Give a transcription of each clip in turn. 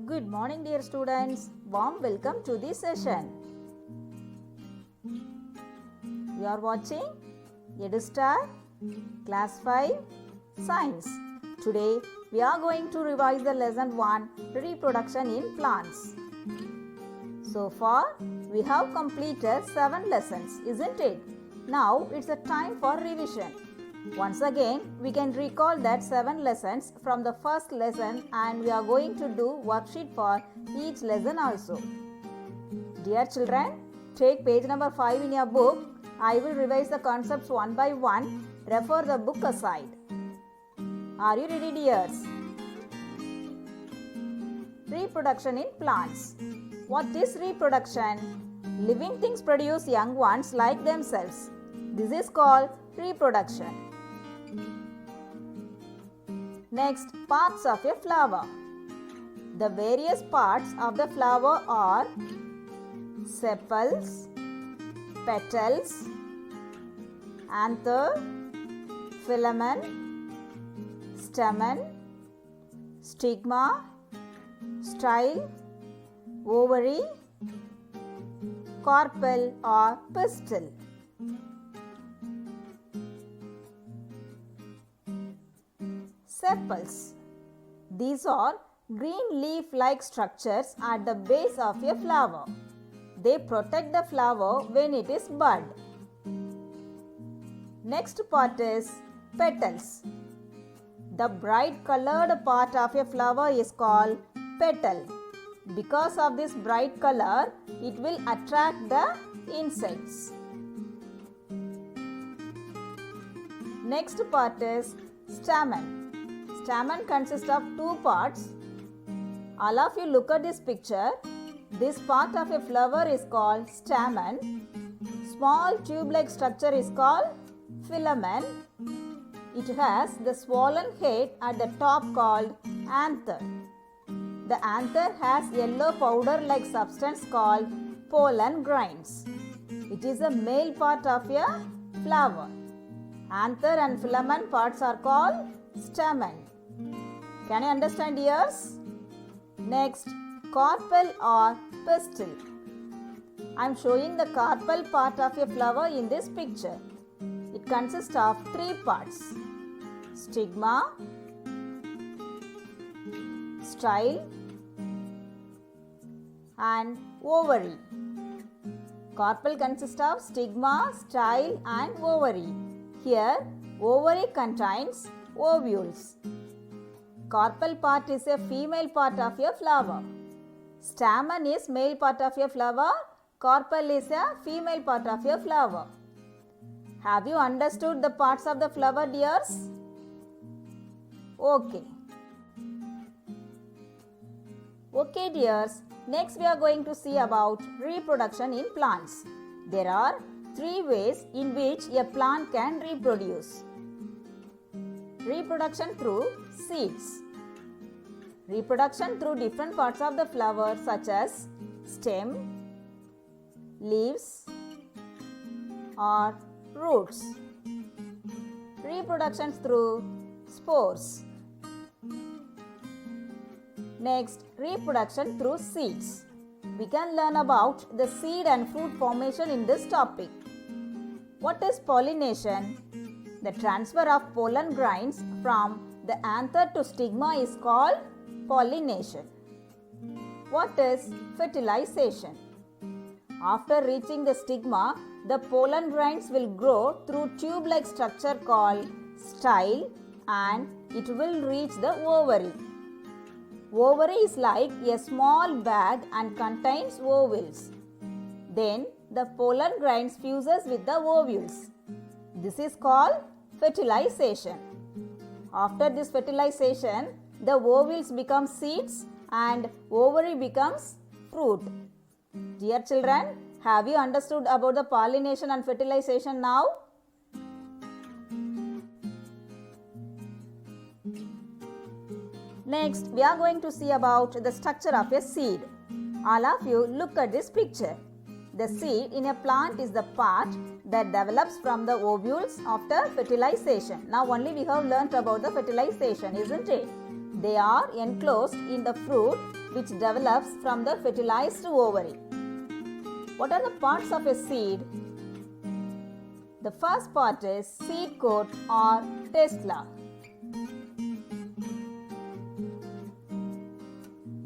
Good morning, dear students. Warm welcome to this session. You are watching EduStar Class 5 Science. Today we are going to revise the lesson 1 Reproduction in Plants. So far we have completed 7 lessons, isn't it? Now it's a time for revision. Once again, we can recall that 7 lessons from the first lesson and we are going to do worksheet for each lesson also. Dear children, take page number 5 in your book. I will revise the concepts one by one. Refer the book aside. Are you ready, dears? Reproduction in plants. What is reproduction? Living things produce young ones like themselves. This is called reproduction. Next, parts of a flower. The various parts of the flower are sepals, petals, anther, filamen, stamen, stigma, style, ovary, carpel or pistil. Sepals. These are green leaf-like structures at the base of a flower. They protect the flower when it is bud. Next part is petals. The bright colored part of a flower is called petal. Because of this bright color, it will attract the insects. Next part is stamen. Stamen consists of 2 parts. All of you look at this picture. This part of a flower is called stamen. Small tube-like structure is called filamen. It has the swollen head at the top called anther. The anther has yellow powder-like substance called pollen grains. It is a male part of a flower. Anther and filamen parts are called stamen. Can you understand, dears? Next, carpel or pistil. I am showing the carpel part of a flower in this picture. It consists of 3 parts: stigma, style and ovary. Carpel consists of stigma, style and ovary. Here, ovary contains ovules. Carpel part is a female part of a flower. Stamen is male part of a flower. Carpel is a female part of a flower. Have you understood the parts of the flower, dears? Okay. Okay, dears. Next we are going to see about reproduction in plants. There are 3 ways in which a plant can reproduce. Reproduction through seeds. Reproduction through different parts of the flower such as stem, leaves or roots. Reproduction through spores. Next, reproduction through seeds. We can learn about the seed and fruit formation in this topic. What is pollination? The transfer of pollen grains from the anther to stigma is called pollination. What is fertilization? After reaching the stigma, the pollen grains will grow through tube-like structure called style and it will reach the ovary. Ovary is like a small bag and contains ovules. Then the pollen grains fuses with the ovules. This is called fertilization. After this fertilization, the ovules become seeds and ovary becomes fruit. Dear children, have you understood about the pollination and fertilization now? Next, we are going to see about the structure of a seed. All of you look at this picture. The seed in a plant is the part that develops from the ovules after fertilization. Now only we have learnt about the fertilization, isn't it? They are enclosed in the fruit which develops from the fertilized ovary. What are the parts of a seed? The first part is seed coat or testla.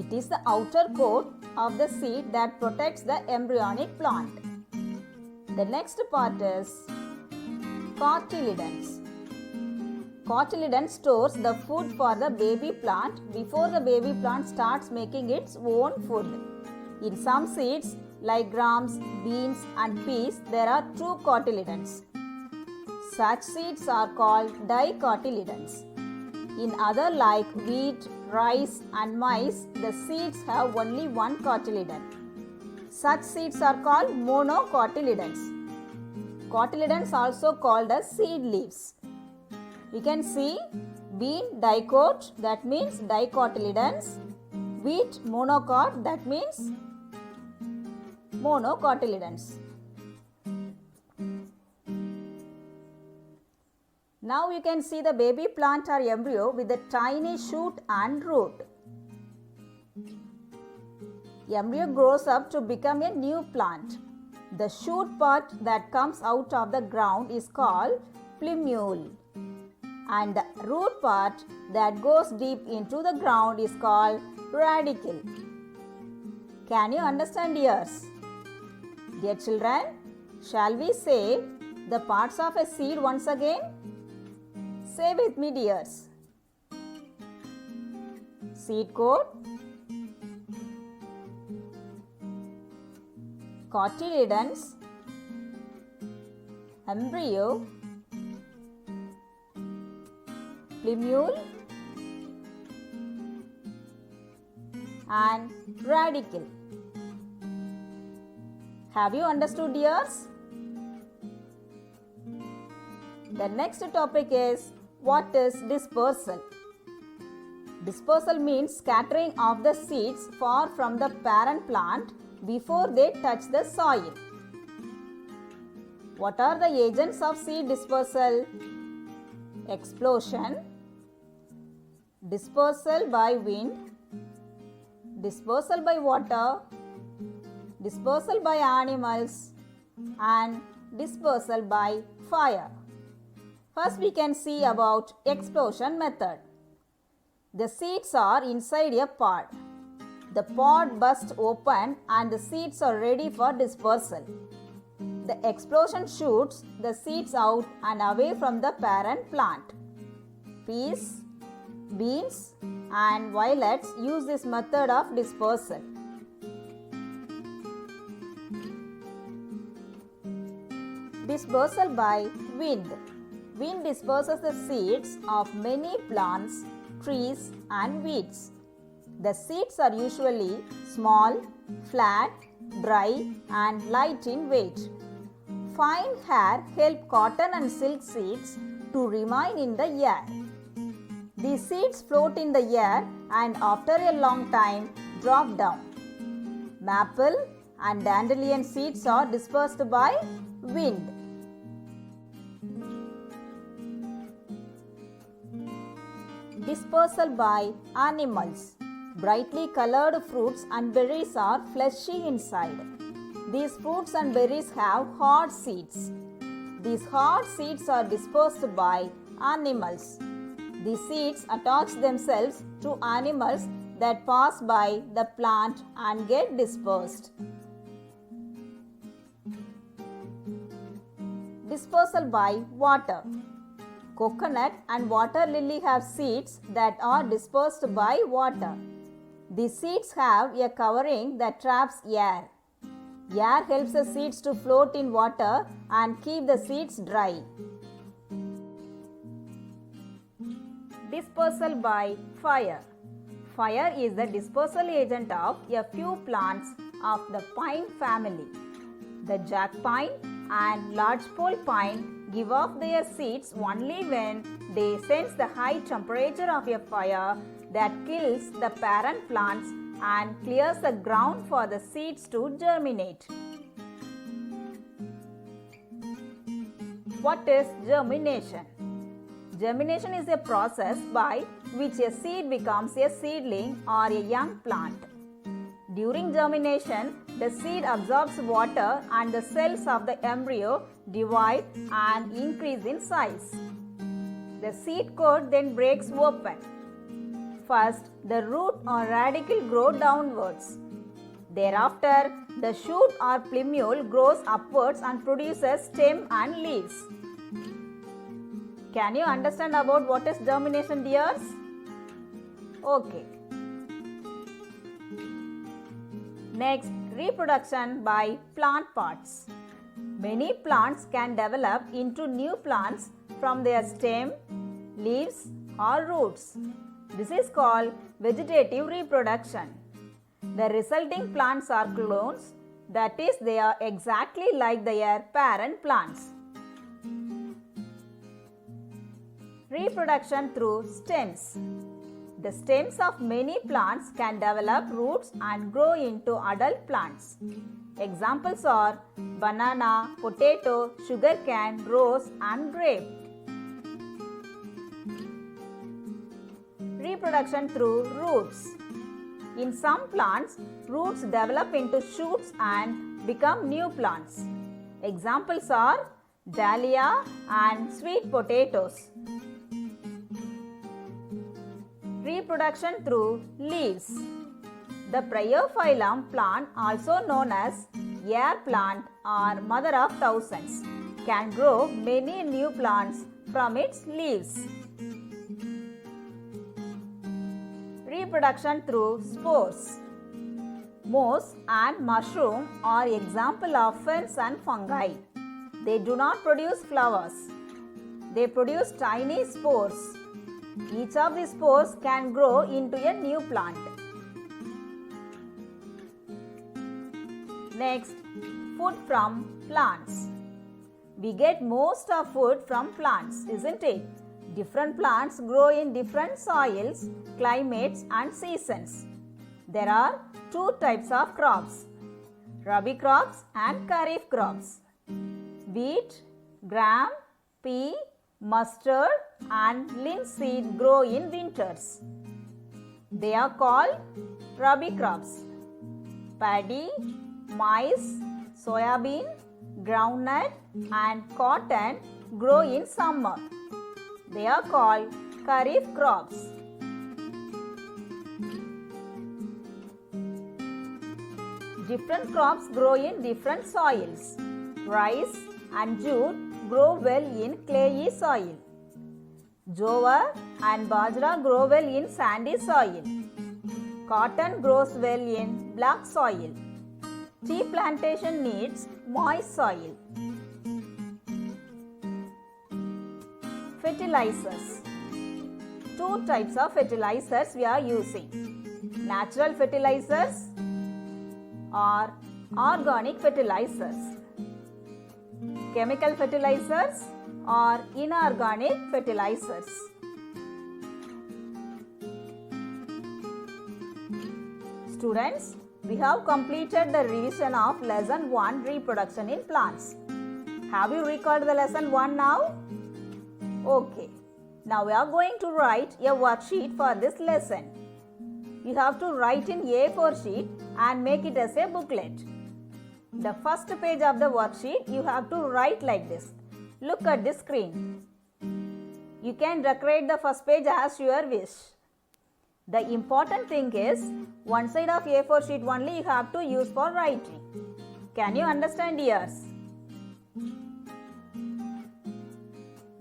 It is the outer coat of the seed that protects the embryonic plant. The next part is cotyledons. Cotyledon stores the food for the baby plant before the baby plant starts making its own food. In some seeds like grams, beans and peas, there are two cotyledons. Such seeds are called dicotyledons. In other like wheat, rice and maize, the seeds have only one cotyledon. Such seeds are called monocotyledons. Cotyledons also called as seed leaves. We can see bean dicot, that means dicotyledons. Wheat monocot, that means monocotyledons. Now you can see the baby plant or embryo with a tiny shoot and root. Embryo grows up to become a new plant. The shoot part that comes out of the ground is called plumule. And the root part that goes deep into the ground is called radicle. Can you understand, dears? Dear children, shall we say the parts of a seed once again? Say with me, dears. Seed coat, cotyledons, embryo, plumule and radicle. Have you understood, dears? The next topic is what is dispersal? Dispersal means scattering of the seeds far from the parent plant before they touch the soil. What are the agents of seed dispersal? Explosion, dispersal by wind, dispersal by water, dispersal by animals and dispersal by fire. First we can see about explosion method. The seeds are inside a pod. The pod bursts open and the seeds are ready for dispersal. The explosion shoots the seeds out and away from the parent plant. Peas, beans and violets use this method of dispersal. Dispersal by wind. Wind disperses the seeds of many plants, trees and weeds. The seeds are usually small, flat, dry and light in weight. Fine hair help cotton and silk seeds to remain in the air. These seeds float in the air and after a long time drop down. Maple and dandelion seeds are dispersed by wind. Dispersal by animals. Brightly colored fruits and berries are fleshy inside. These fruits and berries have hard seeds. These hard seeds are dispersed by animals. These seeds attach themselves to animals that pass by the plant and get dispersed. Dispersal by water. Coconut and water lily have seeds that are dispersed by water. These seeds have a covering that traps air. Air helps the seeds to float in water and keep the seeds dry. Dispersal by fire. Fire is the dispersal agent of a few plants of the pine family. The jack pine and lodgepole pine give off their seeds only when they sense the high temperature of a fire that kills the parent plants and clears the ground for the seeds to germinate. What is germination? Germination is a process by which a seed becomes a seedling or a young plant. During germination, the seed absorbs water and the cells of the embryo divide and increase in size. The seed coat then breaks open. First, the root or radicle grow downwards. Thereafter, the shoot or plumule grows upwards and produces stem and leaves. Can you understand about what is germination, dears? Okay. Next, reproduction by plant parts. Many plants can develop into new plants from their stem, leaves or roots. This is called vegetative reproduction. The resulting plants are clones, that is, they are exactly like their parent plants. Reproduction through stems. The stems of many plants can develop roots and grow into adult plants. Examples are banana, potato, sugarcane, rose and grape. Reproduction through roots. In some plants, roots develop into shoots and become new plants. Examples are dahlia and sweet potatoes. Reproduction through leaves. The Bryophyllum plant, also known as air plant or mother of thousands, can grow many new plants from its leaves. Reproduction through spores. Moss and mushroom are example of ferns and fungi. They do not produce flowers. They produce tiny spores. Each of these spores can grow into a new plant. Next, food from plants. We get most of food from plants, isn't it? Different plants grow in different soils, climates and seasons. There are two types of crops, Rabi crops and Kharif crops. Wheat, gram, pea, mustard and linseed grow in winters. They are called Rabi crops. Paddy, maize, soybean, groundnut and cotton grow in summer. They are called Kharif crops. Different crops grow in different soils. Rice and jute grow well in clayey soil. Jowar and bajra grow well in sandy soil. Cotton grows well in black soil. Tea plantation needs moist soil. Fertilizers. Two types of fertilizers we are using. Natural fertilizers or organic fertilizers. Chemical fertilizers or inorganic fertilizers. Students, we have completed the revision of lesson 1, reproduction in plants. Have you recalled the lesson 1 now? Okay. Now we are going to write a worksheet for this lesson. You have to write in A4 sheet and make it as a booklet. The first page of the worksheet you have to write like this. Look at the screen. You can decorate the first page as your wish. The important thing is, one side of A4 sheet only you have to use for writing. Can you understand, dears?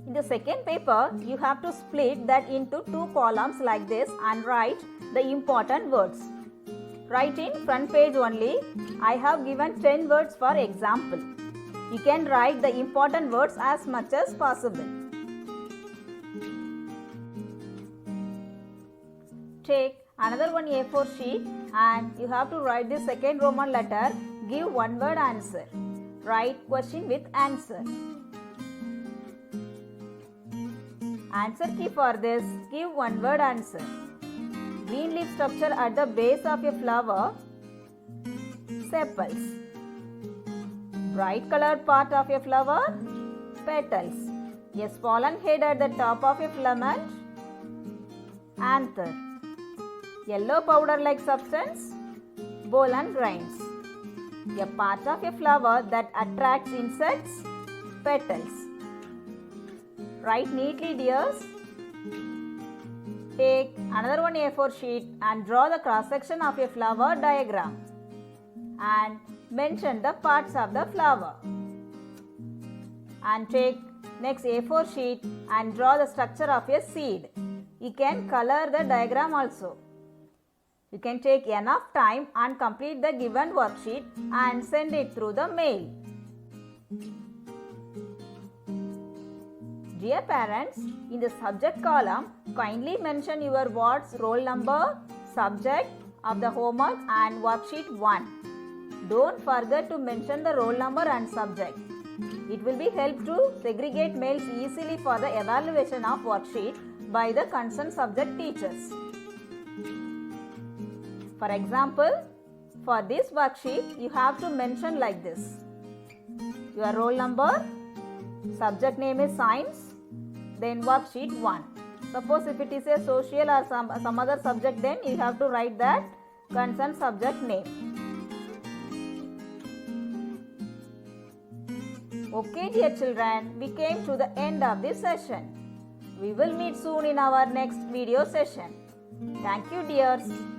In the second paper, you have to split that into 2 columns like this and write the important words. Write in front page only. I have given 10 words for example. You can write the important words as much as possible. Take another one A4 sheet and you have to write the second Roman letter. Give one word answer. Write question with answer. Answer key for this, give one word answer. Green leaf structure at the base of a flower, sepals. Bright colored part of a flower, petals. A swollen head at the top of a filament, anther. Yellow powder like substance, pollen grains. A part of a flower that attracts insects, petals. Write neatly, dears. Take another one A4 sheet and draw the cross section of a flower diagram and mention the parts of the flower. And take next A4 sheet and draw the structure of a seed. You can color the diagram also. You can take enough time and complete the given worksheet and send it through the mail. Dear parents, in the subject column, kindly mention your ward's roll number, subject of the homework and worksheet 1. Don't forget to mention the roll number and subject. It will be help to segregate mails easily for the evaluation of worksheet by the concerned subject teachers. For example, for this worksheet, you have to mention like this. Your roll number, subject name is science, then worksheet 1. Suppose if it is a social or some other subject, then you have to write that concerned subject name. Okay, dear children, we came to the end of this session. We will meet soon in our next video session. Thank you, dears.